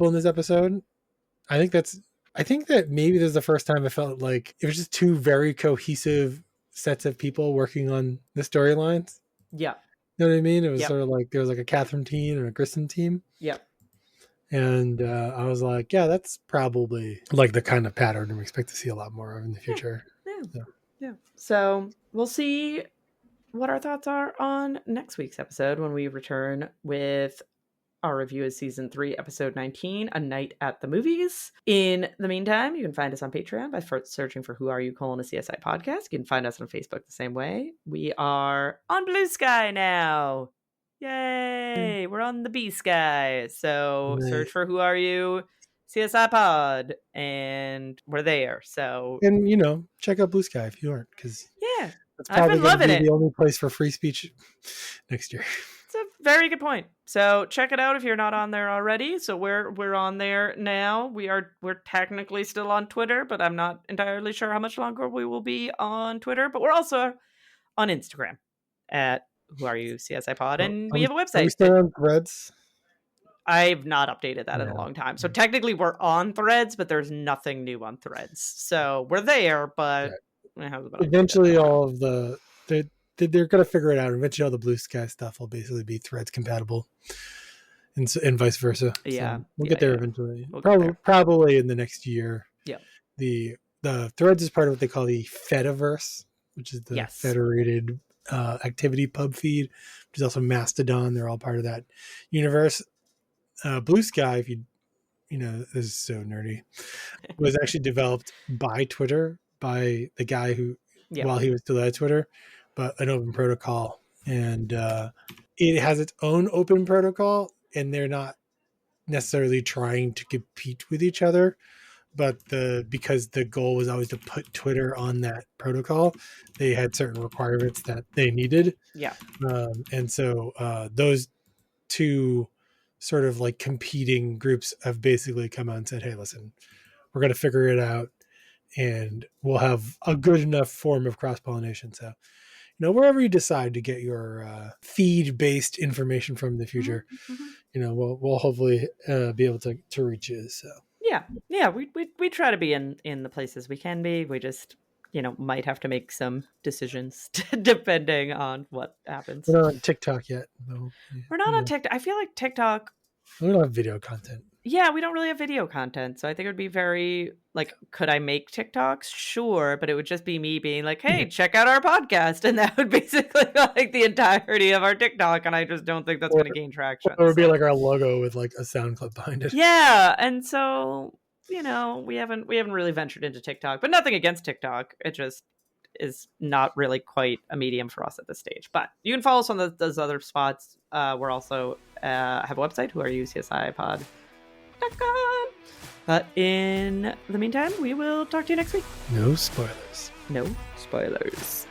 in this episode. I think that maybe this is the first time I felt like it was just 2 very cohesive sets of people working on the storylines. Yeah. You know what I mean? It was sort of like there was like a Catherine team and a Grissom team. Yeah. And I was like, yeah, that's probably like the kind of pattern we expect to see a lot more of in the future. Yeah. So we'll see what our thoughts are on next week's episode when we return with our review of season 3, episode 19, A Night at the Movies. In the meantime, you can find us on Patreon by searching for Who Are You? A CSI podcast. You can find us on Facebook the same way. We are on Blue Sky now. Yay! We're on the B Sky. So search for Who Are You? CSI pod, and we're there. So check out Blue Sky if you aren't, because that's probably I've been loving it. The only place for free speech next year. It's a very good point. So check it out if you're not on there already. So we're on there now. We're technically still on Twitter, but I'm not entirely sure how much longer we will be on Twitter. But we're also on Instagram at Who Are You CSI Pod, and we have a website. Are we still on Threads? I've not updated that in a long time. So technically we're on Threads, but there's nothing new on Threads. So we're there, but eventually all of they're going to figure it out. Eventually all the Blue Sky stuff will basically be Threads compatible and vice versa. Yeah. So we'll get there eventually. We'll probably in the next year. Yeah. The Threads is part of what they call the Fediverse, which is the federated activity pub feed, which is also Mastodon. They're all part of that universe. Blue Sky, if this is so nerdy, was actually developed by Twitter, by the guy who, while he was still at Twitter, but an open protocol. And it has its own open protocol, and they're not necessarily trying to compete with each other, but because the goal was always to put Twitter on that protocol, they had certain requirements that they needed. Yeah. And so those 2 sort of like competing groups have basically come out and said, hey, listen, we're going to figure it out and we'll have a good enough form of cross-pollination. So, wherever you decide to get your feed-based information from in the future, we'll hopefully be able to reach you. So we try to be in the places we can be. We just might have to make some decisions depending on what happens. We're not on TikTok yet. No. We're not on TikTok. I feel like TikTok. We don't have video content. Yeah, we don't really have video content. So I think it would be very could I make TikToks? Sure. But it would just be me being like, hey, check out our podcast. And that would basically like the entirety of our TikTok. And I just don't think that's going to gain traction. Or it would be like our logo with like a sound clip behind it. Yeah. And so, we haven't really ventured into TikTok, but nothing against TikTok. It just is not really quite a medium for us at this stage. But you can follow us on those other spots. We're also have a website, Who Are You? CSIPod.com. But in the meantime, we will talk to you next week. No spoilers. No spoilers.